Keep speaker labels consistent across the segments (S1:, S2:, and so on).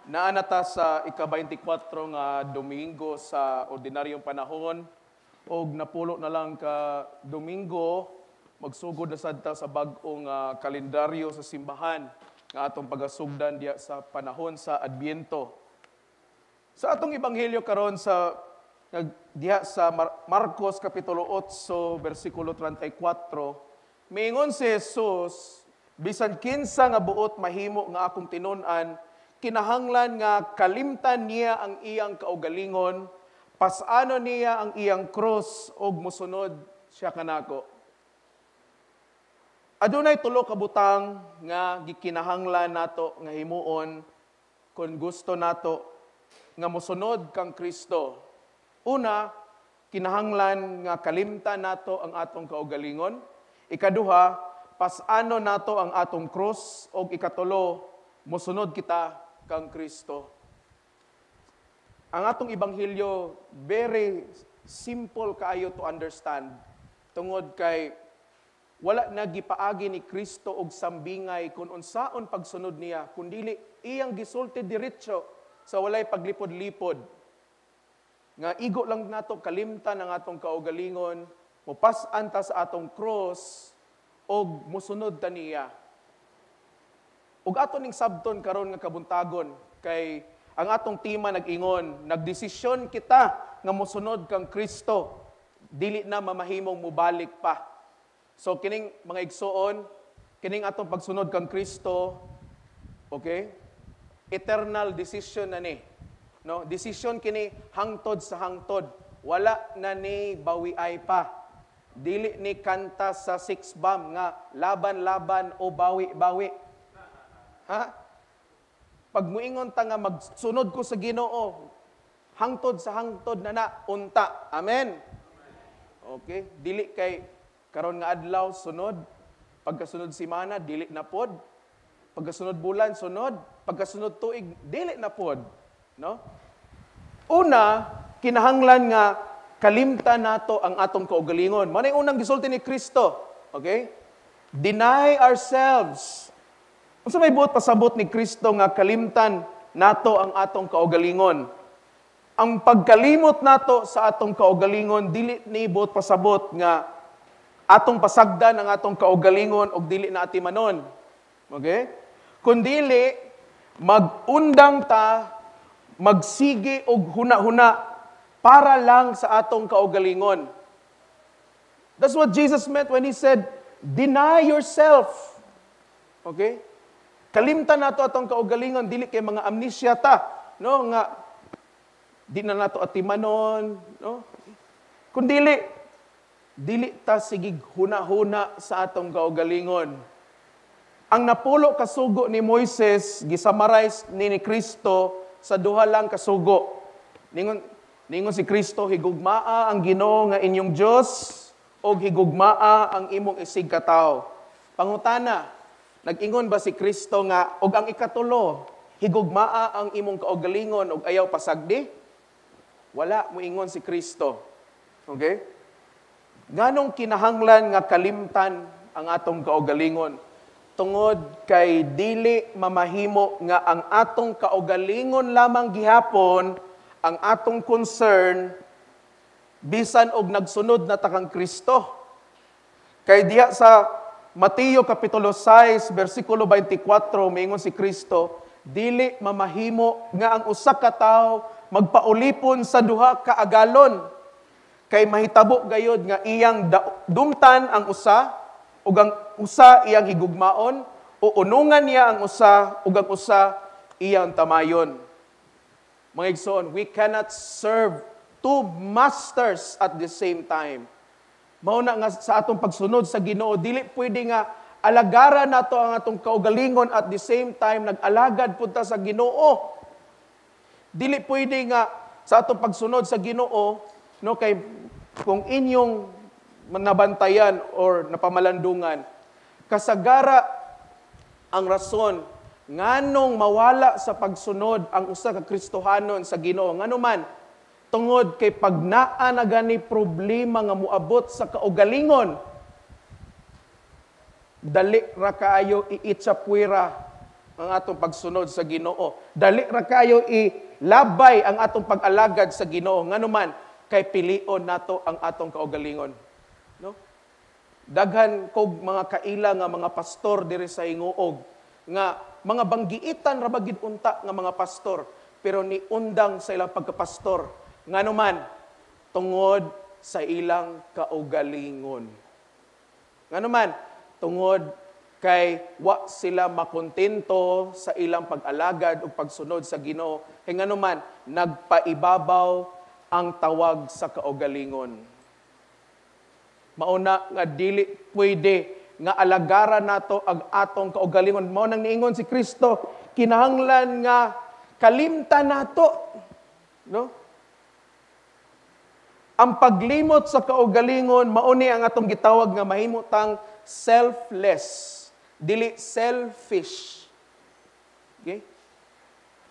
S1: Naanata sa ika-24 nga Domingo sa ordinaryong panahon og napulo na lang ka Domingo magsugod na sad ta sa bag-ong kalendaryo sa simbahan nga atong pagasugdan diya sa panahon sa Adbyento. Sa atong ebanghelyo karon sa diha sa Marcos kapitulo 8 bersikulo 34 miingon si Jesus bisan kinsa nga buot mahimo nga akong tinun-an kinahanglan nga kalimtan niya ang iyang kaugalingon, pasano niya ang iyang cross ug mosunod siya kanako. Adunay tulo ka butang nga gikinahanglan nato nga himuon kung gusto nato nga mosunod kang Kristo. Una, kinahanglan nga kalimtan nato ang atong kaugalingon. Ikaduha, pasano nato ang atong cross ug ikatulo, mosunod kita kang Kristo. Ang atong ebanghelyo very simple kaayo to understand. Tungod kay wala nagipaagi ni Kristo og sambingay kung unsaon pagsunod niya, kundili iyang gisulti diretso sa walay paglipod-lipod. Nga igo lang nato kalimtan ang atong kaugalingon, mupas-an ta sa atong cross og mosunod ta niya. Ug ato ning sabton karon nga kabuntagon kay ang atong tema nag-ingon, nagdesisyon kita nga mosunod kang Kristo, dili na mamahimong mubalik pa. So kining mga igsoon, kining atong pagsunod kang Kristo, okay? Eternal decision na ni. No, decision kini hangtod sa hangtod. Wala na ni bawiay pa. Dili ni kanta sa six bomb nga laban-laban o bawi-bawi. Ha? Pag muingon ta nga magsunod ko sa Ginoo, hangtod sa hangtod na unta. Amen. Okay, dili kay karon nga adlaw sunod, pagkasunod semana dili na pod. Pagkasunod bulan sunod, pagkasunod tuig dili na pod, no? Una, kinahanglan nga kalimtan nato ang atong kaugalingon. Mao na unang gisulti ni Kristo. Okay? Deny ourselves. Unsa may buot pasabot ni Kristo nga kalimtan nato ang atong kaugalingon? Ang pagkalimot nato sa atong kaugalingon dili ni buot pasabot nga atong pasagdan ang atong kaugalingon og dili na atimanon. Okay? Kundili magundang ta magsige og huna-huna para lang sa atong kaugalingon. That's what Jesus meant when he said, deny yourself. Okay? Kalimtan nato atong kaugalingon, dili kay mga amnesia ta, no, nga di na nato atimanon, no? Kun dili ta sigig huna-huna sa atong kaugalingon. Ang napulo kasugo ni Moises gisumarize ni Kristo sa duha lang kasugo. Ningon si Kristo, higugmaa ang Ginoo nga inyong Dios og higugmaa ang imong isig katawo. Pangutana, nag-ingon ba si Kristo nga, og ang ikatulo, higugmaa ang imong kaugalingon og ayaw pasagdi? Wala mo ingon si Kristo. Okay? Nganong kinahanglan nga kalimtan ang atong kaugalingon? Tungod kay dili mamahimo nga ang atong kaugalingon lamang gihapon, ang atong concern, bisan og nagsunod na takang Kristo. Kay diha sa Mateo kapitulo 6 bersikulo 24 miingon si Kristo, dili mamahimo nga ang usa ka tawo magpaulipon sa duha ka agalon. Kay mahitabo gayod nga iyang dumtan ang usa ug ang usa iyang higugmaon o unungan niya ang usa ug ang usa iyang tamayon. Mga igsoon, we cannot serve two masters at the same time. Mao na nga sa atong pagsunod sa Ginoo, dili pwede nga alagaran nato ang atong kaugalingon at the same time nag-alagad punta sa Ginoo. Dili pwede nga sa atong pagsunod sa Ginoo, no, kay kung inyong nabantayan or napamalandungan, kasagara ang rason nganong mawala sa pagsunod ang usa ka Kristohanon sa Ginoo. Ngano man tungod kay pagnaa na gani problema nga moabot sa kaugalingon, dali ra kaayo iitsapwira ang atong pagsunod sa Ginoo. Dali ra kayo ilabay ang atong pag-alagad sa Ginoo. Nganuman kay pilion nato ang atong kaugalingon. No? Daghan kog mga kaila nga mga pastor diri sa Hinguog nga mga banggiitan ra bagid unta nga mga pastor pero ni undang sa ilang pagkapastor. Nganuman tungod sa ilang kaugalingon. Nganuman tungod kay wa sila makontento sa ilang pag-alagad o pagsunod sa Ginoo. Kay nganuman nagpaibabaw ang tawag sa kaugalingon. Mauna nga dili pwede nga alagaran nato ang atong kaugalingon. Mao nang niingon si Kristo, kinahanglan nga kalimtan nato, no? Ang paglimot sa kaugalingon mao ni ang atong gitawag nga mahimutang selfless. Dili selfish. Okay?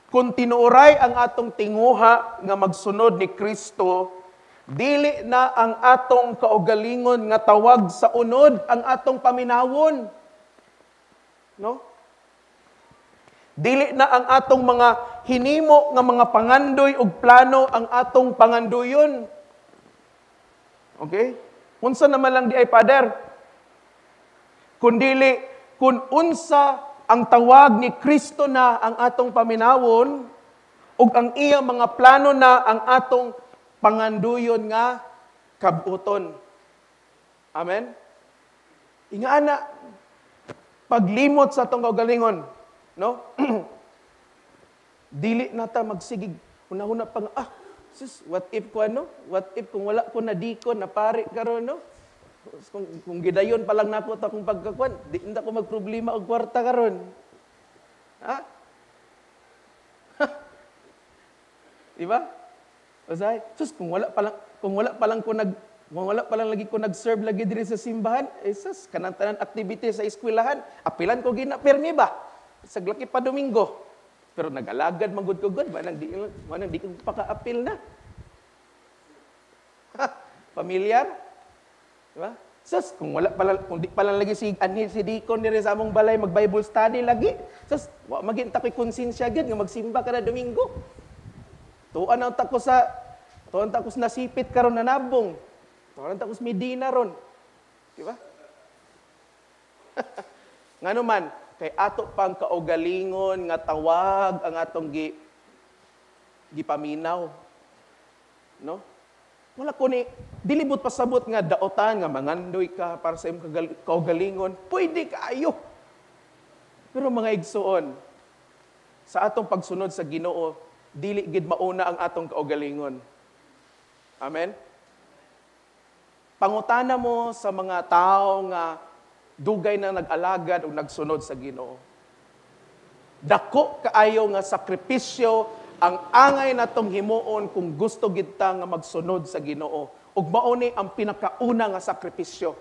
S1: Kung tinuoray ang atong tinguha nga magsunod ni Kristo, dili na ang atong kaugalingon nga tawag sa unod ang atong paminawon. No? Dili na ang atong mga hinimo nga mga pangandoy ug plano ang atong pangandoyon. Okay? Unsa naman lang di ay Father? Kundili kung unsa ang tawag ni Kristo na ang atong paminawon ug ang iyang mga plano na ang atong panganduyon nga kabuton. Amen? Ingana paglimot sa atong kaugalingon, no? Dili na ta magsigig una-una pang sis, what if ko ano? What if kung wala ko na dikon na pare karon, no? Kung gidayon pa lang nako ta kung pagkakuan, di na ko magproblema og kwarta karon. Ha? Di ba? Usay, sus kung wala pa lang lagi ko nag-serve lagi diri sa simbahan, sus kanang tanan activity sa eskwelahan, apilan ko gina permi ba? Saglaki pa Domingo. Pero nag-alagad magud ko gud, manang di ko paka-apil na. Familiar? Diba? Sus, kung di pa lang lagi si Deacon ni sa among balay mag-Bible study lagi. Sus, wa maginta ko'y konsensya gid nga magsimba kada Domingo. Tuan ta ko sa nasipit karon na nabong. Tuan ta ko sa Medina ron. Di ba? Ngano man kay ato pang kaugalingon nga tawag ang atong gipaminaw. No? Wala ko ni dilibot pasabot nga daotan nga mangandoy ka para sa imong kaugalingon, pwede kaayo. Pero mga igsuon, sa atong pagsunod sa Ginoo, dili gid mauna ang atong kaugalingon. Amen. Pangutana mo sa mga tao nga dugay na nag-alagad o nagsunod sa Ginoo. Dako kaayo nga sakripisyo ang angay natong himuon kung gusto gid ta nga magsunod sa Ginoo. Ug mao ni ang pinakauna nga sakripisyo.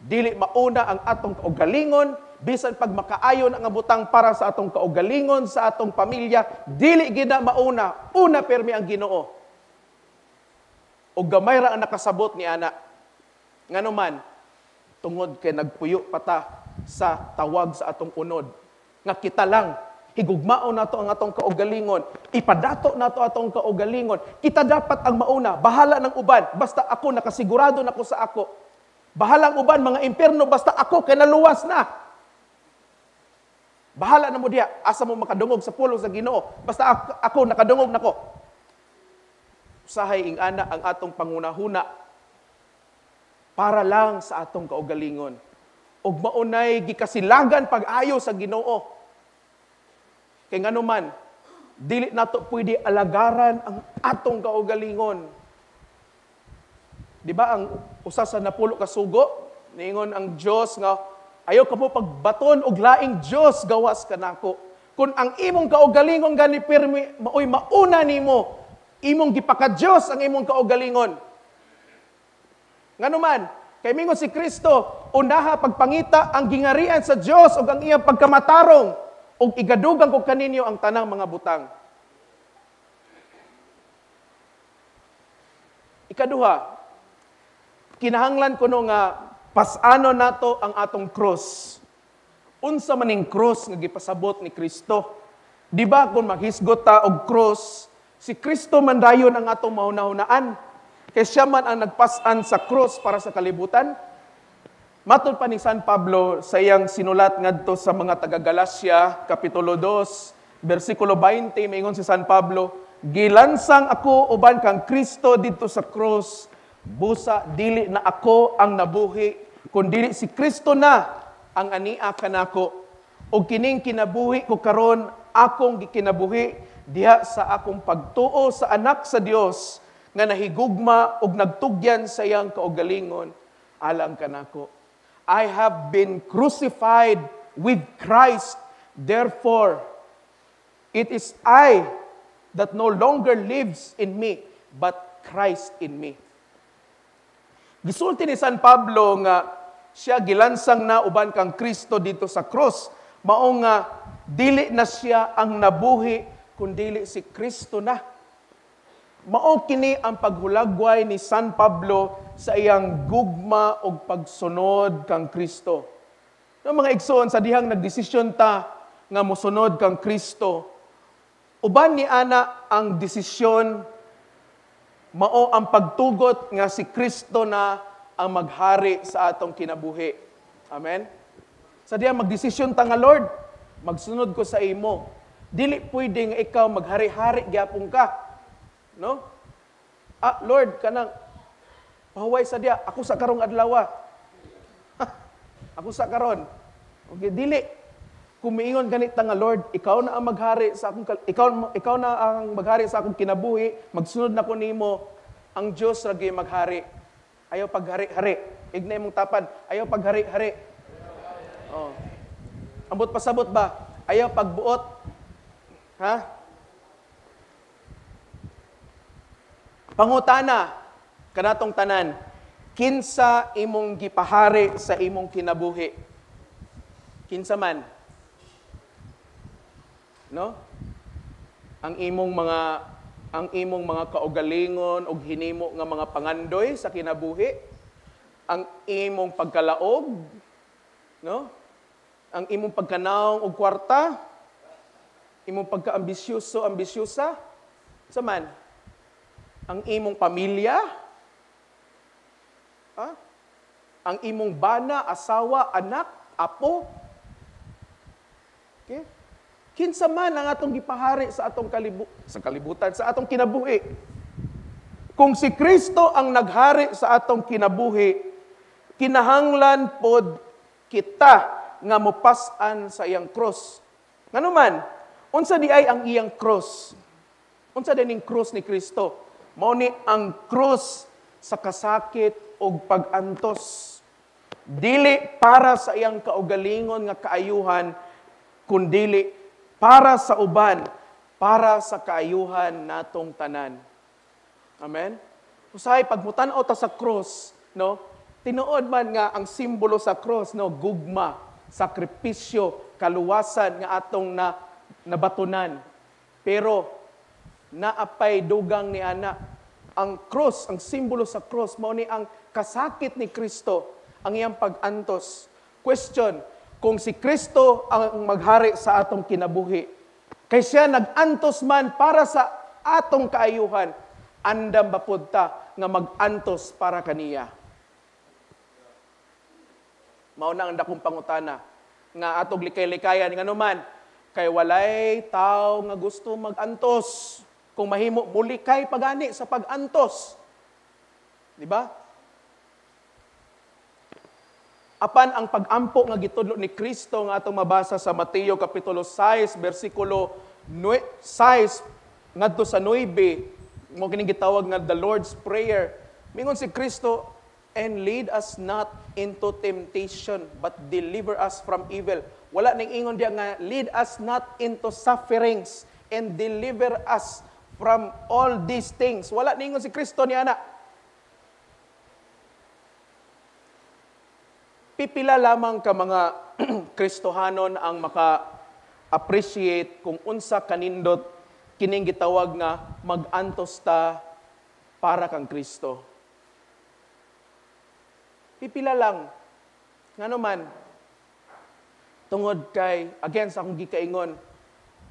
S1: Dili mauna ang atong kaugalingon, bisan pag makaayon ang butang para sa atong kaugalingon, sa atong pamilya, dili gid na mauna. Una permi ang Ginoo. Ug gamay ra ang nakasabot ni ana. Nganuman, tungod kay nagpuyo pa ta sa tawag sa atong unod. Nga kita lang higugmao nato ang atong kaugalingon, ipadato nato atong kaugalingon. Kita dapat ang mauna, bahala ng uban, basta ako nakasigurado nako sa ako. Bahala ang uban mga impierno, basta ako kay naluwas na. Bahala na mo diha, asa mo makadungog sa pulong sa Ginoo, basta ako nakadungog nako. Usahay ing ana ang atong pangunahuna para lang sa atong kaugalingon. Ug maunay gikasilagan pag-ayo sa Ginoo. Kay nganuman, dili nato pwede alagaran ang atong kaugalingon. Di ba ang usa sa napulo ka sugo, niingon ang Dios nga ayaw ka mo pagbaton og laing Dios gawas kanako. Kung ang imong kaugalingon gani pirmi maoy mauna nimo, imong gipaka-Dios ang imong kaugalingon. Nganuman, kay mingon si Kristo, unaha pagpangita ang gingarian sa Dios ug ang iyang pagkamatarong. O igadugang ko kaninyo ang tanang mga butang. Ikaduha, kinahanglan ko no nga pasano nato ang atong cross. unsa maning cross nga gipasabot ni Kristo. Di ba kung maghisgot ta og cross, si Kristo man dayon ang atong mahuna-hunaan. Kay siya man ang nagpasan sa cross para sa kalibutan. Matod pa ni San Pablo sa iyang sinulat ngadto sa mga taga-Galacia, Kapitulo 2, versikulo 20, maingon si San Pablo, gilansang ako uban kang Kristo dito sa cross, busa dili na ako ang nabuhi, kundi si Kristo na ang ania kanako. O kining kinabuhi ko karon akong gikinabuhi diha sa akong pagtuo sa anak sa Dios nga nahigugma og nagtugyan sa iyang kaugalingon alang kanako. I have been crucified with Christ, therefore it is I that no longer lives in me, but Christ in me. Gisulti ni San Pablo nga siya gilansang na uban kang Kristo dito sa cross, mao nga dili na siya ang nabuhi kundi si Kristo na. Mao kini ang paghulagway ni San Pablo sa iyang gugma og pagsunod kang Kristo. No, mga igsoon, sa dihang nagdesisyon ta nga mosunod kang Kristo, uban ni ana ang desisyon, mao ang pagtugot nga si Kristo na ang maghari sa atong kinabuhi. Amen? Sa dihang magdesisyon ta nga, Lord, magsunod ko sa imo. Dili pwedeng ikaw maghari-hari gyapon ka. No? Lord, kanang pahuway sa diya, ako sa karong adlaw. Ako sa karon. Okay, dili. Kung miingon ganit nga, Lord, ikaw na ang maghari sa akong ikaw na ang maghari sa akong kinabuhi, magsunod na ko nimo, ang Dios ra gyud maghari. Ayaw paghari-hari. Ignay mong tapan, ayaw paghari-hari. Oh. Ambot pasabot ba? Ayaw pagbuot. Ha? Pangutana kanatong tanan, kinsa imong gipahari sa imong kinabuhi? Kinsa man? No? Ang imong mga kaugalingon og hinimo nga mga pangandoy sa kinabuhi, ang imong pagkalaog, no? Ang imong pagkanaong og kwarta, imong pagkaambisyoso, ambisyosa, sa man? Ang imong pamilya, ang imong bana, asawa, anak, apo. Okay? Kinsa man ang atong gipahari sa atong kalibutan, sa atong kinabuhi. Kung si Kristo ang naghari sa atong kinabuhi, kinahanglan pod kita nga mopas-an sa iyang cross. Nganuman, unsa di ay ang iyang cross? Unsa dining cross ni Kristo? Mao ni ang cross sa kasakit ug pag-antos. Dili para sa iyang kaugalingon nga kaayuhan, kundili para sa uban, para sa kaayuhan natong tanan. Amen? Usahay pagmutan-aw ta sa cross, no? Tinuod man nga ang simbolo sa cross, no, gugma, sakripisyo, kaluwasan nga atong nabatunan. Pero naapay dugang ni ana. Ang cross, ang simbolo sa cross, mao ni ang kasakit ni Kristo, ang iyang pag-antos. Question, kung si Kristo ang maghari sa atong kinabuhi, kay siya nag-antos man para sa atong kaayuhan, andam ba pud ta nga mag-antos para kaniya? Mao na ang dakong pangutana nga atog likay-likayan nganuman kay walay tao nga gusto mag-antos. Kung mahimo mulikay pagani sa pag-antos. Di ba? Apan ang pag-ampo nga gitudlo ni Kristo nga atong mabasa sa Mateo Kapitulo 6, versikulo 6, ngadto sa 9, mo kining gitawag nga the Lord's Prayer. Mingon si Kristo, and lead us not into temptation, but deliver us from evil. Wala ning ingon diya nga, lead us not into sufferings, and deliver us from all these things. Wala ning ingon si Kristo ni ana. Pipila lamang ka mga Kristohanon ang maka-appreciate kung unsa kanindot kining gitawag nga mag-antos ta para kang Kristo. Pipila lang. Ngano man, Tungod kay, again, sa akong gikaingon,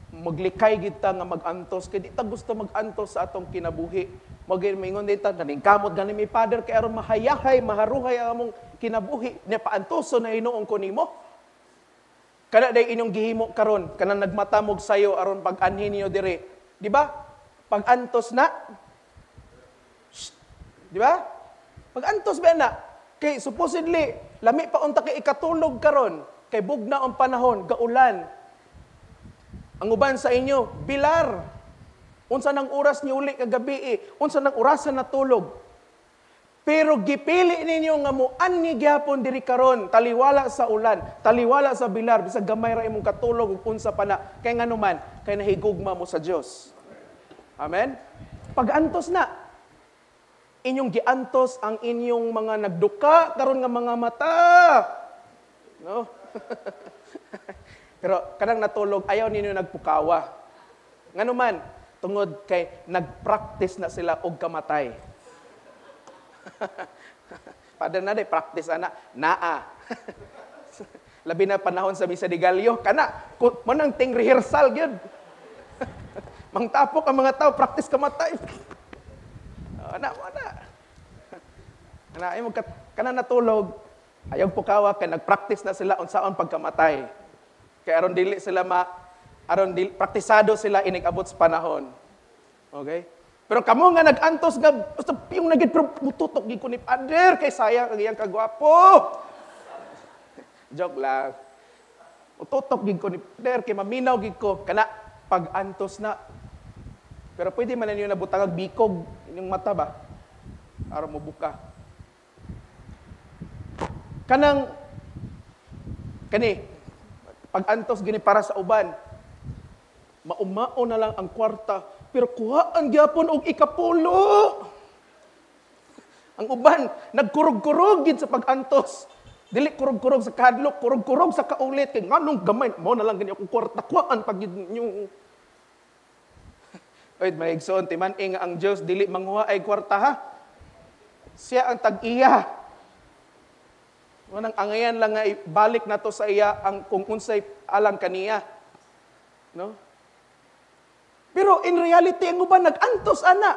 S1: maglikay kita nga mag-antos, kay di ta gusto mag-antos sa atong kinabuhi. Mag-ingon dita, naningkamot ganin mi Father, kay aron mahayahay, maharuhay ang among kinabuhi, niya paantoso na hinuong ko nimo. Kana day inyong gihimo karon, kana nagmatamog sayo aron pag-anhin niyo dire. Di ba? Pag-antos na. Di ba? Pag-antos ba na? Kay supposedly, lami pa unta kay ikatulog karon, kay bugna ang panahon, gaulan. Ang uban sa inyo, bilar. Unsa nang oras ni uli kagabi, unsa nang orasan na tulog. Pero gipili ninyo nga muanhi gyapon diri karon, taliwala sa ulan, taliwala sa bilar, bisag gamay ra imong katulog ug unsa pa na, kay nganuman, kay nahigugma mo sa Dios. Amen. Pag-antos na, inyong giantos ang inyong mga nagduka karon nga mga mata. No? Pero kanang natulog, ayaw ninyo nagpukawa. Nganuman, tungod kay nagpractice na sila og kamatay. Pada na day practice ana, naa. Labi na panahon sa Misa de Gallo, kana mo nang ting rehearsal gyud. Mangtapok ang mga tao, practice kamatay. Ana. Ana imo kana natulog, ayaw pukawa kay nagpractice na sila unsaon pagkamatay. Kay aron dili sila praktisado sila inigabot sa panahon. Okay? Pero kamo nga nag-antos nga yung nagit pero mututok gid ko ni Father kay sayang ang iyang kagwapo. Joke lang. Mututok gid ko ni Father kay maminaw gid ko kana pag-antos na. Pero pwede man ninyo nabutang bikog inyong mata ba? Aron mo buka. Kani pag-antos gini para sa uban. Maumao na lang ang kwarta, pero kuhaan gyapon og ikapulo. Ang uban nagkurog-kurog gid sa pag-antos. Dili kurog-kurog sa kadlok, kurog-kurog sa kaulit kay nganong gamay mo na lang gani akong kwarta kuhaan pag inyo. Oy, maigsoon timan nga ang Dios dili manguha ay kwarta ha. Siya ang tag-iya. Wanang angayan lang nga ibalik nato sa iya ang kung unsay alang kaniya. No? Pero in reality, ang uban nag-antos ana.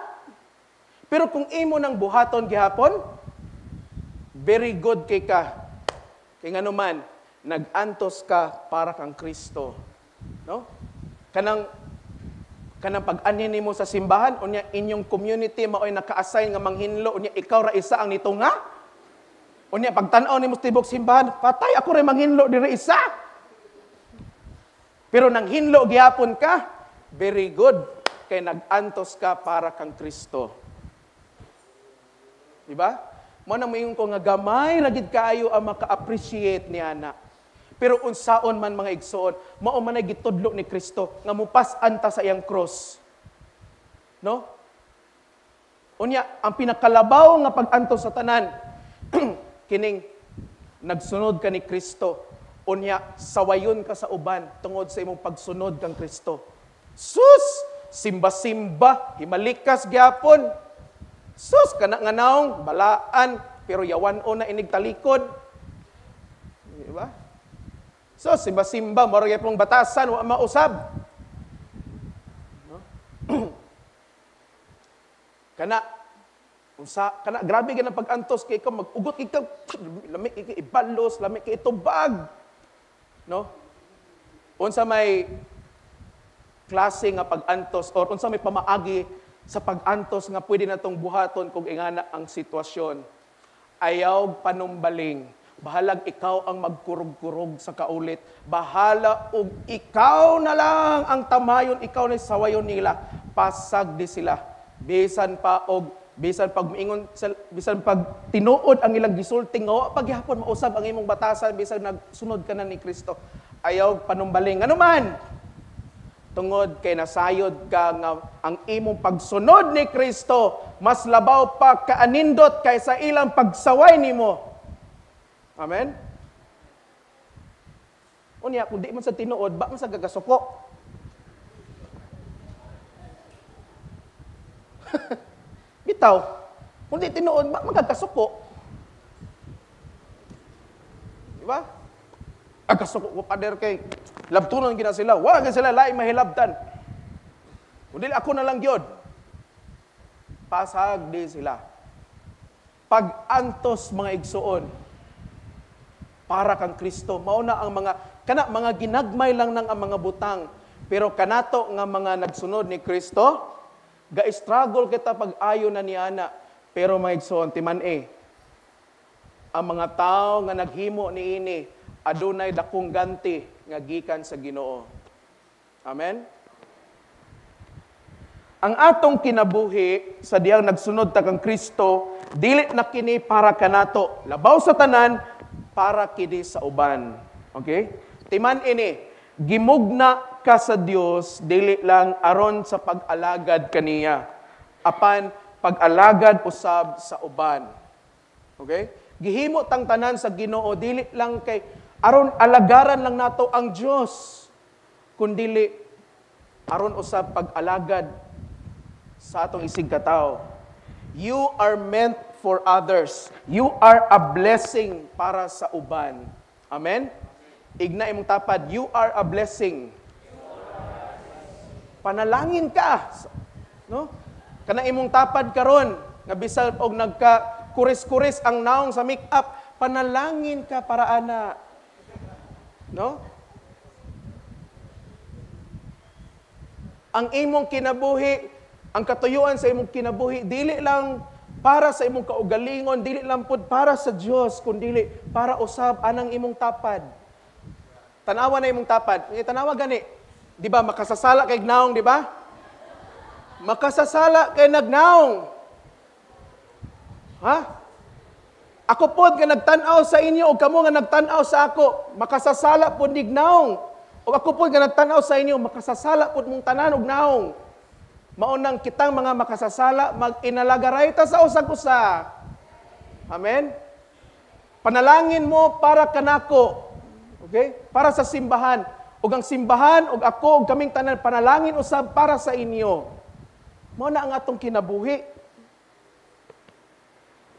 S1: Pero kung imo nang buhaton gihapon, very good kay ka. Kay nganuman, nag-antos ka para kang Kristo. No? Kanang pag-anhin nimo sa simbahan, unya inyong community maoy naka-assign nga manghinlo, unya ikaw ra isa ang nitunga. Unya pagtan-aw nimo sa tibok simbahan, patay ako ray manghinlo diri isa. Pero nang hinlo gihapon ka, very good, kay nag-antos ka para kang Kristo. Diba? Mo nang mayon ko nga gamay ra gid kaayo ang maka-appreciate niya na. Pero unsaon man mga igsoon, mao man ay gitudlo ni Kristo nga mupas-an ta sa iyang cross. No? Unya, ang pinakalabaw nga pag-antos sa tanan kining nagsunod ka ni Kristo. Unya, sawayon ka sa uban tungod sa imong pagsunod kang Kristo. Sus! Simba-simba, himalikas gyapon. Sus! Kana-nganaong, balaan, pero yawan-o na inigtalikod. Diba? Sus! Simba-simba, maragay pong batasan, wa mausab. No? Kana, grabe ka na pag-antos kay ikaw, mag-ugot ikaw, lamig ikaw ibalos, lamig ikaw itubag. No? Unsa may klase nga pag-antos or unsa may pamaagi sa pag-antos nga pwede natong buhaton kung ingana ang sitwasyon. Ayaw panumbaling. Bahalag ikaw ang magkurog-kurog sa kaulit. Bahala og ikaw na lang ang tamayon, ikaw na sawayon nila. Pasag di sila. Bisan pag tinuod ang ilang gisulting nga paghapon mausab ang imong batasan bisan nagsunod ka na ni Kristo. Ayaw panumbaling. Ano man? Tungod kay nasayod ka nga ang imong pagsunod ni Kristo mas labaw pa kaanindot kaysa ilang pagsaway nimo. Amen? Unya, kung di man sa tinuod, ba man sa gagasuko? Bitaw, kung di tinuod, ba man gagasuko? Diba? Agkasuko ko pader kay labtunon gina sila. Wa gyud sila lain mahilabtan. Kundi ako na lang gyud. Pasag di sila. Pag-antos mga igsuon para kang Kristo, mauna ang mga ginagmay lang ng ang mga butang, pero kanato nga mga nagsunod ni Kristo, ga-struggle kita pag-ayo na niana, pero mga igsuon timan ang mga tao nga naghimo niini adunay dakong ganti nga gikan sa Ginoo. Amen. Ang atong kinabuhi sa diyang nagsunod ta kang Kristo, dili na kini para kanato, labaw sa tanan para kini sa uban. Okay? Timan ini, gimugna ka sa Dios dili lang aron sa pag-alagad kaniya, apan pag-alagad usab sa uban. Okay? Gihimo tang tanan sa Ginoo dili lang kay aron alagaran lang nato ang Dios, kundi aron usab pag-alagad sa atong isig katao. You are meant for others. You are a blessing para sa uban. Amen? Igna imong tapad, you are a blessing. Panalangin ka. No? Kana imong tapad karon nga bisan og nagka kuris-kuris ang naong sa make-up, panalangin ka para ana. No? Ang imong kinabuhi, ang katuyuan sa imong kinabuhi, dili lang para sa imong kaugalingon, dili lang pud para sa Dios, kundi para usab anang imong tapad. Tanawa na imong tapad. Tanawa gani. Di ba makasasala kay gnaong, di ba? Makasasala kay nagnaong. Ha? Ako pod nga nagtan-aw sa inyo o kamo nga nagtan-aw sa ako, makasasala pod ni gnaong. O ako pod nga nagtan-aw sa inyo, makasasala pod mong tanan og naong. Maunang kitang mga makasasala, mag-inalagaray ta sa usag-usa. Amen? Panalangin mo para kanako. Okay? Para sa simbahan. Ug ang simbahan, ug ako, ug kaming tanan, panalangin usab para sa inyo. Mao na ang atong kinabuhi.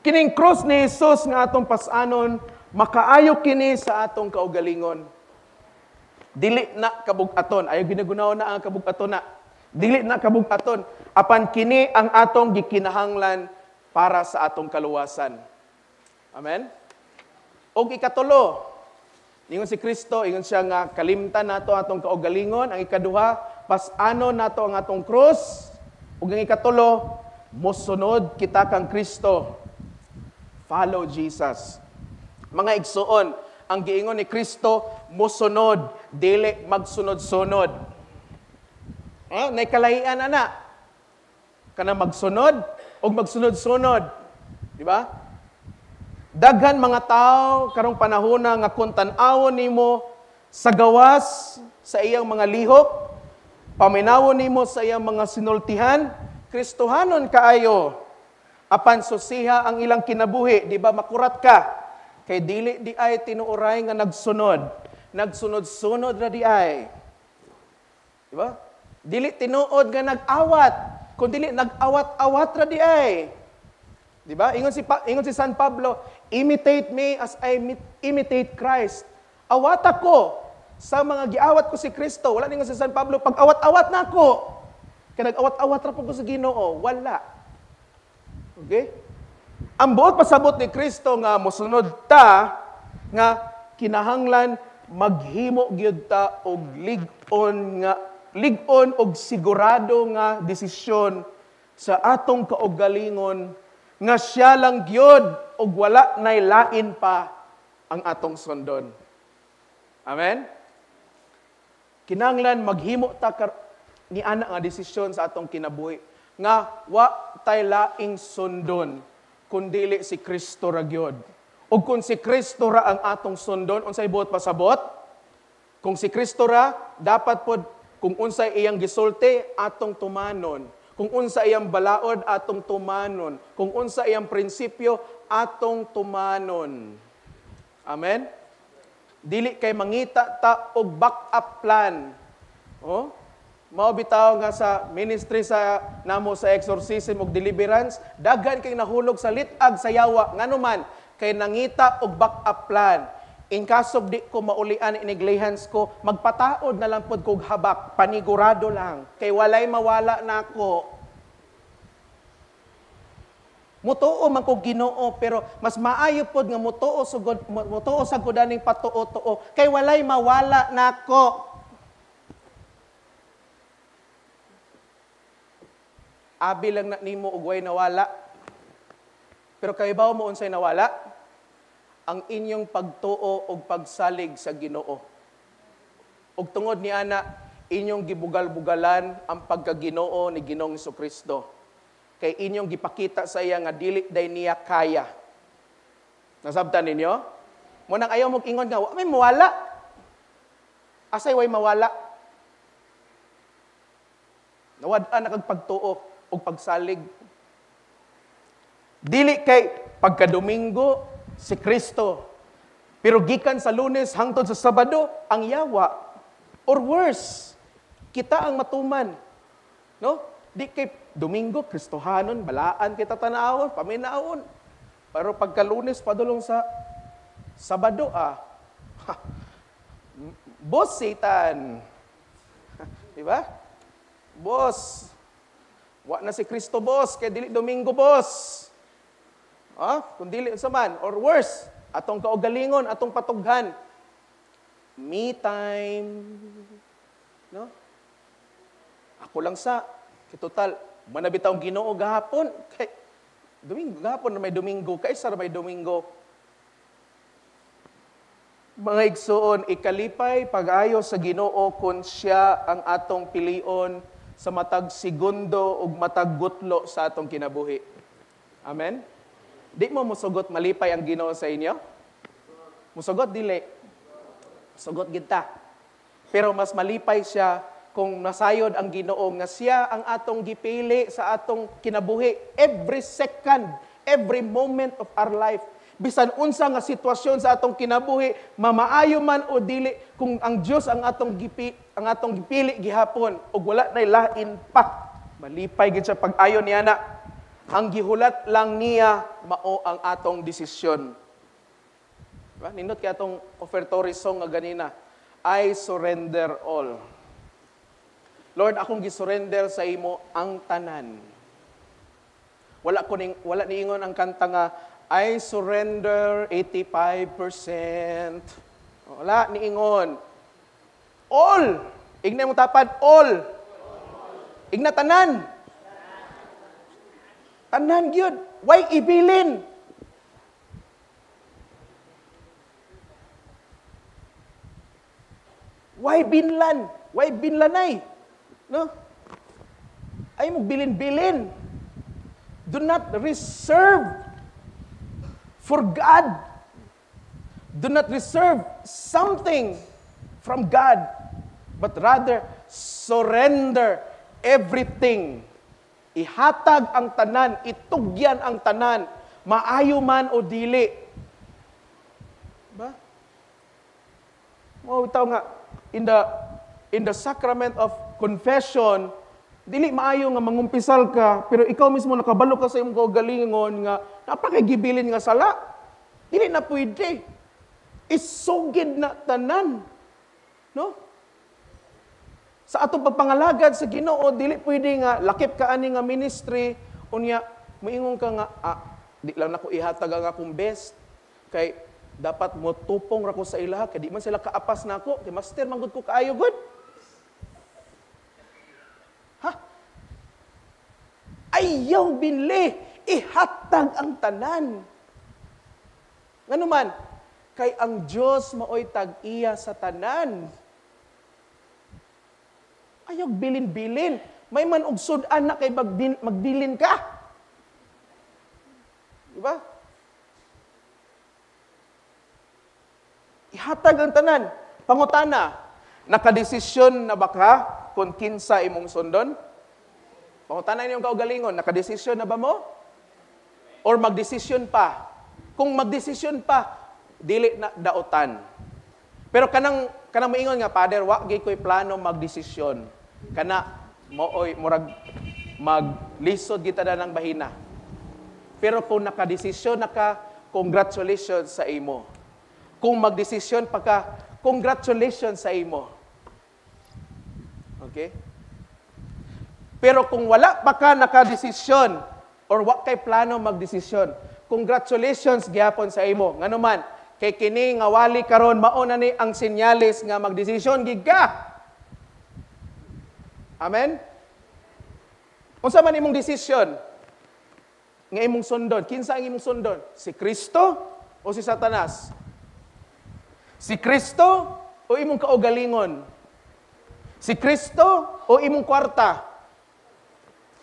S1: Kining cross ni Jesus nga atong pasanon, makaayo kini sa atong kaugalingon. Dili na kabug-aton. Ayaw ginagunaw na ang kabug-aton na. Dili na kabug-aton, apan kini ang atong gikinahanglan para sa atong kaluwasan. Amen? Og ikatulo, ingon si Kristo, ingon siya nga kalimtan nato atong kaugalingon. Ang ikaduha, pasano nato ang atong krus. Ug ang ikatulo, mosunod kita kang Kristo. Follow Jesus. Mga igsuon, ang giingon ni Kristo, mosunod, dili magsunod-sunod. Naikalahian ana. Kana magsunod o magsunod-sunod. Di ba? Daghan mga tao karong panahona nga kung tan-awon nimo sa gawas sa iyang mga lihok, paminawon nimo sa iyang mga sinultihan, Kristohanon kaayo. Apan susiha ang ilang kinabuhi, di ba makurat ka? Kay dili di ay tinuoray nga nagsunod. Nagsunod-sunod ra di ay. Di ba? Dili tinuod nga nag-awat, kundi nag-awat-awat ra di ay. Di ba? Ingon si San Pablo, imitate me as I imitate Christ. Awat ako sa mga giawat ko si Kristo. Wala ningon si San Pablo, pag awat-awat na ako. Kaya nag-awat-awat ra po ko sa Ginoo. Wala. Okay? Ang buot pasabot ni Kristo nga mosunod ta, nga kinahanglan maghimo gyud ta og ligon og sigurado nga desisyon sa atong kaugalingon nga siya lang gyud og wala nay lain pa ang atong sundon. Amen? Kinahanglan maghimo ta ni ana nga desisyon sa atong kinabuhi nga wa tay laing sundon kundi si Kristo ra gyud. Ug kung si Kristo ra ang atong sundon, unsay buot pasabot? Kung si Kristo ra, dapat pod kung unsay iyang gisulti, atong tumanon. Kung unsa iyang balaod, atong tumanon. Kung unsa iyang prinsipyo, atong tumanon. Amen? Dili kay mangita ta og backup plan. Oh? Mao bitaw nga sa ministry sa namo sa exorcism ug deliverance, daghan kay nahulog sa litag sa yawa nganuman kay nangita og backup plan. in kasog di ko maulian iniglihans ko, magpataod na lang pod kog habak, panigurado lang, kay walay mawala nako. Mutuo man ko Ginoo, pero mas maayo pod nga mutuo sa gudaning patuo-tuo, kay walay mawala nako. Abi lang na nimo ug way nawala. Pero kay bawo mo unsay nawala? Ang inyong pagtuo ug pagsalig sa Ginoo. Ug tungod ni ana, inyong gibugal-bugalan ang pagkaginoo ni Ginoong Jesucristo. Kay inyong gipakita sa iya nga dili day niya kaya. Nasabtan ninyo? Munang ayaw mong ingon nga, may mawala. Asay way mawala. Nawad-an na kag pagtuo o pagsalig. Dili kay pagkadomingo si Kristo. Pero gikan sa Lunes hangtod sa Sabado, ang yawa. Or worse, kita ang matuman. No? Di kay Domingo, Kristohanon, balaan kita tanawon, paminaon. Pero pagka-Lunes, padulong sa Sabado, boss, Satan. Diba? Boss. Wa na si Kristo, boss. Kaya dili Domingo, boss. Kung dili sa man. Or worse, atong kaugalingon, atong patughan. Me time. No? Ako lang sa, total, manabitaw Ginoo gahapon. Kay Domingo gahapon na may Domingo, kaysa na may Domingo. Mga igsoon, ikalipay pag-ayo sa Ginoo kung siya ang atong pilion sa matag segundo ug matag gutlo sa atong kinabuhi. Amen? Di mo musugot malipay ang Ginoo sa inyo? Musugot dili. Musugot kita. Pero mas malipay siya kung nasayod ang Ginoo nga siya ang atong gipili sa atong kinabuhi every second, every moment of our life. Bisan unsa nga sitwasyon sa atong kinabuhi, mamaayo man o dili, kung ang Dios ang atong gipili gihapon ug wala nay lain pa, malipay gid sa pag-ayo niya na. Ang gihulat lang niya mao ang atong desisyon. Diba? Nindot kay atong offertory song nga ganina, I surrender all. Lord, akong gisurrender sa imo ang tanan. Wala niingon ang kanta nga, I surrender 85%. Wala niingon. All. Ignay mo tapad, all. Igna tanan. Tanan gyud. Why ibilin? Why binlan? Why binlanay? No? Ay mo bilin-bilin. Do not reserve for God. Do not reserve something from God, but rather surrender everything. Ihatag ang tanan, itugyan ang tanan, maayo man o dili. Ba? Mo taw nga in the sacrament of confession, dili maayo nga mangumpisal ka, pero ikaw mismo nakabalo ka sa imong kaugalingon nga napakagibilin nga sala. Dili na pwede. Isugid na tanan. No? Sa atong pagpangalagad sa Ginoo, dili pwede nga lakip ka ani nga ministry unya moingon ka nga di lang nako ihatag ang akong best kay dapat mo tupong ra ko sa ila kay di man sila kaapas nako kay master manggod ko kaayo good. Ayaw binli, ihatag ang tanan. Ngano man, kay ang Dios maoy tag-iya sa tanan. Ayaw bilin-bilin. May man og sudan na kay magbilin ka. Diba? Ihatag ang tanan. Pangutana, nakadesisyon na ba ka kung kinsa imong sundon? Pangutanan niyong kaugalingon, nakadesisyon na ba mo? Or magdesisyon pa? Kung magdesisyon pa, dili na daotan. Pero kanang moingon nga, Father, wa gyud ko'y plano magdesisyon. Kana, mooy, murag, maglisod kita na ng bahina. Pero kung nakadesisyon na ka, congratulations sa imo. Kung magdesisyon pa ka, congratulations sa imo. Okay? Pero kung wala pa ka nakadesisyon or wa kay plano magdesisyon, congratulations gyapon sa imo. Ngano man, kay kini nga wali karon mao na ni ang senyales nga magdesisyon gid ka. Amen? Unsa man imong desisyon nga imong sundon? Kinsa ang imong sundon? Si Kristo o si Satanas? Si Kristo o imong kaugalingon? Si Kristo o imong kwarta?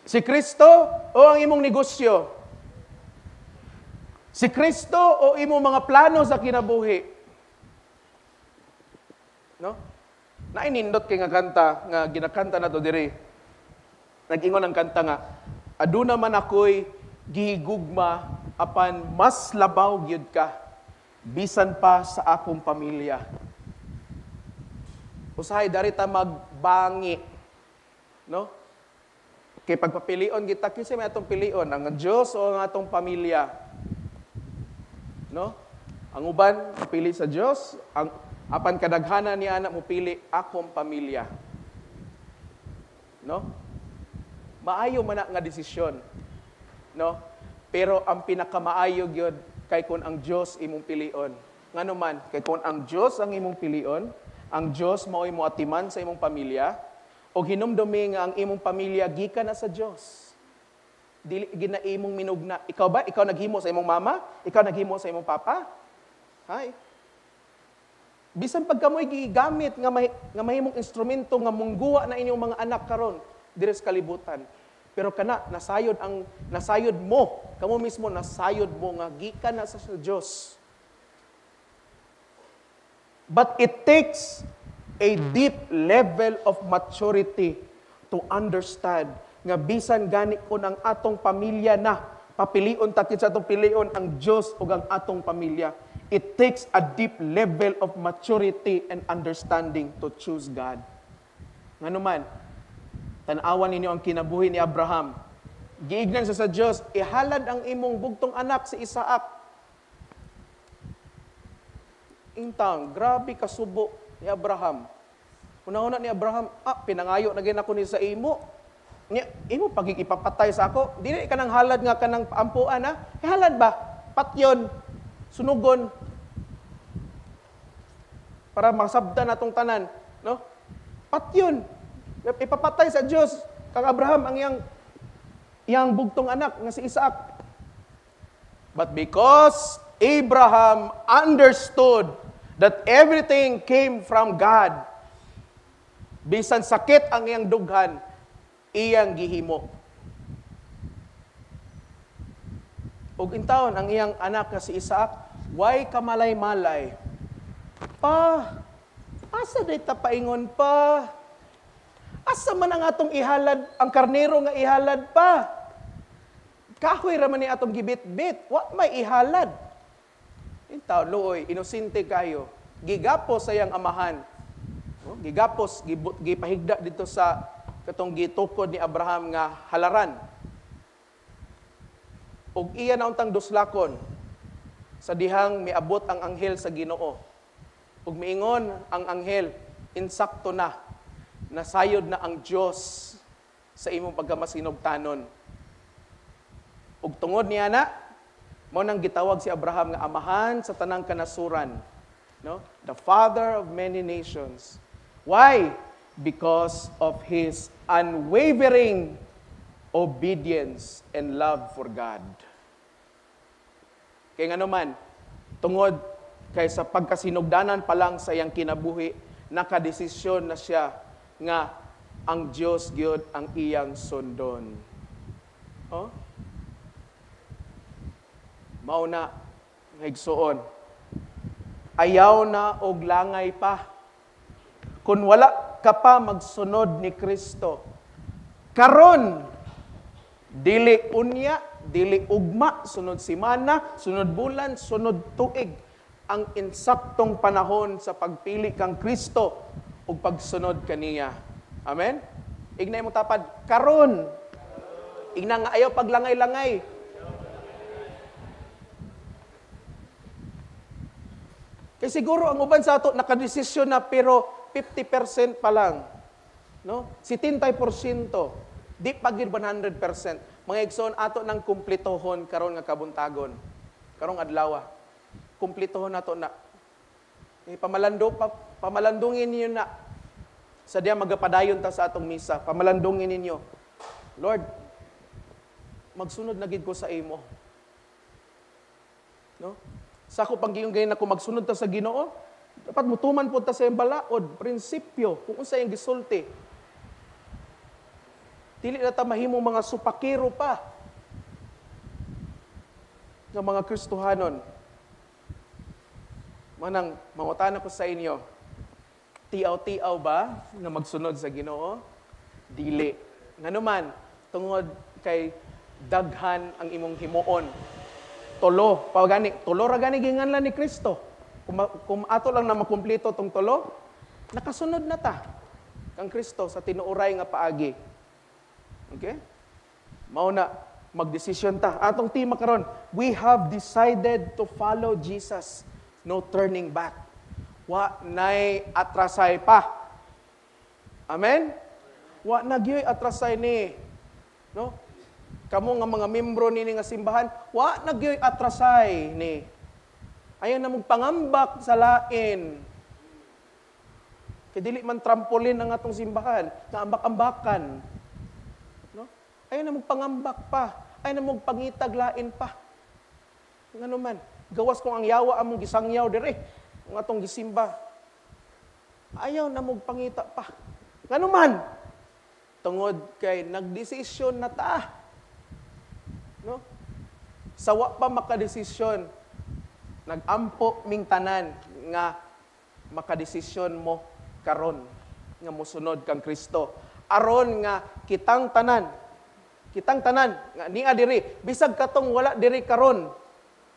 S1: Si Kristo o ang imong negosyo? Si Kristo o imong mga plano sa kinabuhi? No? Nainindot kay nga kanta, nga ginakanta na to diri. Nag-ingon ang kanta nga, aduna man ako'y gihigugma, apan mas labaw gyud ka, bisan pa sa akong pamilya. Usahay, dari ta magbangi. No? Kay pagpapilion kita, kinsa may atong pilion? Ang Diyos o ang atong pamilya? No? Ang uban, pili sa Diyos. Ang apan kadaghanan ni anak mo pili, akong pamilya. No? Maayo man nga desisyon. No? Pero ang pinakamaayo gyud kay kun ang Dios imong pilion. Ngano man, kay kun ang Dios ang imong pilion, ang Dios mao'y moatiman sa imong pamilya, o hinumdumi nga ang imong pamilya gikan na sa Dios. Dili gina imong minugna. Ikaw ba? Ikaw naghimo sa imong mama? Ikaw naghimo sa imong papa? Hay. Bisan pag kamoy gigamit nga mahimong instrumento nga mungguwa na inyong mga anak karon diri sa kalibutan. Pero kana nasayod mo, kamo mismo nasayod mo nga gikan na sa Dios. But it takes a deep level of maturity to understand nga bisan gani kun ang atong pamilya na papilion ta sa atong pilion ang Dios ug ang atong pamilya. It takes a deep level of maturity and understanding to choose God. Ngano man, tan-awan ninyo ang kinabuhi ni Abraham. Giignan sa Dios, ihalad ang imong bugtong anak si Isaac. Intang, grabe kasubo ni Abraham. Una-una ni Abraham, pinangayo na gina ko ni sa imo. Imo pagigipapatay sa ako. Dili ka nang halad nga kanang paampuan ha. Halad ba? Patyon, sunugon. Para masabdan natong tanan, no? Patyon. Ipapatay sa Dios kang Abraham ang iyang bugtong anak nga si Isaac. But because Abraham understood that everything came from God, bisan sakit ang iyang dughan, iyang gihimo. Ug intawon ang iyang anak nga si Isaac, way kamalay-malay. Asa dita paingon pa? Asa man ang atong ihalad, ang karnero nga ihalad pa? Kahoy ra man ni atong gibit-bit, wa may ihalad. Intaw, looy, inosente kayo. Gigapos sa iyang amahan. Gigapos, gipahigda dito sa katong gitukod ni Abraham nga halaran. Ug iya na untang duslakon sa dihang miabot ang anghel sa Ginoo. Ug miingon ang anghel, insakto na, nasayod na ang Dios sa imong pagkamasinugtanon. Ug tungod niya na, mao nang gitawag si Abraham nga amahan sa tanang kanasuran, no? The father of many nations. Why? Because of his unwavering obedience and love for God. Kaya nga naman, tungod kay sa pagkasinugdanan pa lang sa iyang kinabuhi, nakadesisyon na siya nga ang Dios gyud ang iyang sundon. Oh? Mao na higsuon. Ayaw na og langay pa. Kung wala ka pa magsunod ni Kristo, karon dili unya, dili ugma, sunod semana, sunod bulan, sunod tuig, ang insaktong panahon sa pagpili kang Kristo ug pagsunod kaniya. Amen? Ignay mo tapad, karon. Igna nga ayaw paglangay-langay. Kaya siguro ang uban sa ato nakadesisyon na pero 50% pa lang. No? 70%. Di pa gid 100%. Mga igsoon ato nang kumpletohon karon nga kabuntagon. Karong adlaw. Kumpletohon nato na. Pamalandungin niyo na. Sa diya magapadayon ta sa atong misa. Pamalandungin ninyo. Lord, magsunod na gid ko sa imo. No? Sa ako pang giyon ako magsunod ta sa Ginoo, dapat mutuman po ta sa iyang balaod, prinsipyo, kung unsa iyang gisulti. Dili na ta mahimong mga supakiro pa ng mga Kristohanon. Manang mangutan ako sa inyo, tiaw-tiaw ba nga magsunod sa Ginoo? Dili. Nganuman, tungod kay daghan ang imong himuon. Tulo ra gani ginganlan ni Kristo. Kung ato lang na makumpleto tong tulo, nakasunod na ta kang Kristo sa tinuoray nga paagi. Okay? Mao na magdesisyon ta. Atong tema karon, we have decided to follow Jesus. No turning back. Wa nay atrasay pa. Amen? Wa na gyud atrasay ni. No? Kamo nga mga membro nini nga simbahan, wa na gyud atrasay ni. Ayaw na magpangambak sa lain. Kaya dili man trampolin ang atong simbahan, na ambak-ambakan. No? Ayaw na magpangambak pa. Ayaw na magpangitag lain pa. Ngano man, gawas kung ang yawa among gisangyaw dire, ang atong gisimba. Ayaw na magpangita pa. Ngano man, tungod kay nagdesisyon na ta. No? Sawa pa makadesisyon, nagampo ming tanan nga makadesisyon mo karon nga mosunod kang Kristo. Aron nga kitang tanan nga niya diri bisag katong wala diri karon,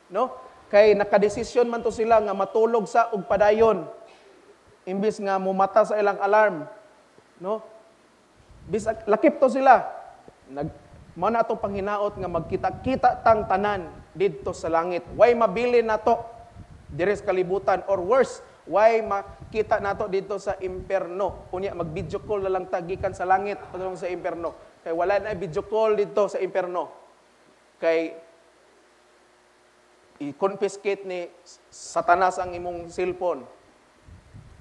S1: no? Kay nakadesisyon man to sila nga matulog sa og padayon imbis nga mumata sa ilang alarm, no? Bisag lakip to sila. Mao na atong panghinaot nga magkita-kita tang tanan didto sa langit. Way mabili nato diri sa kalibutan, or worse, way makita nato dito sa impierno. Unya mag-video call na lang tagikan sa langit padulong sa impierno. Kay wala na video call dito sa impierno. Kay i-confiscate ni Satanas ang imong cellphone.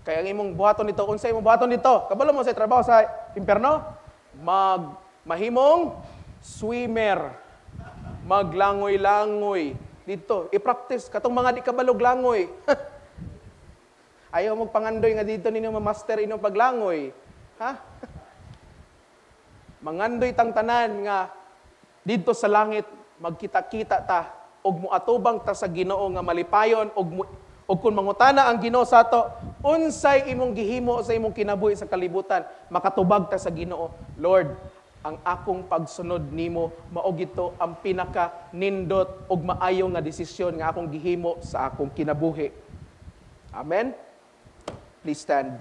S1: Kay ang imong buhaton dito, unsay imong buhaton dito? Kabalo mo sa trabaho sa impierno? Mahimong swimmer. Maglangoy-langoy dito. I-practice katong mga di kabalog langoy. Ayaw magpangandoy nga dito ninyo ma-master inyong paglangoy. Ha? Mangandoy tang tanan nga dito sa langit magkita-kita ta og muatubang ta sa Ginoo nga malipayon og kun mangutana ang Ginoo sa ato, unsay imong gihimo sa imong kinabuhi sa kalibutan, makatubag ta sa Ginoo. Lord, ang akong pagsunod nimo mao gito ang pinaka nindot ug maayo nga desisyon nga akong gihimo sa akong kinabuhi. Amen. Please stand.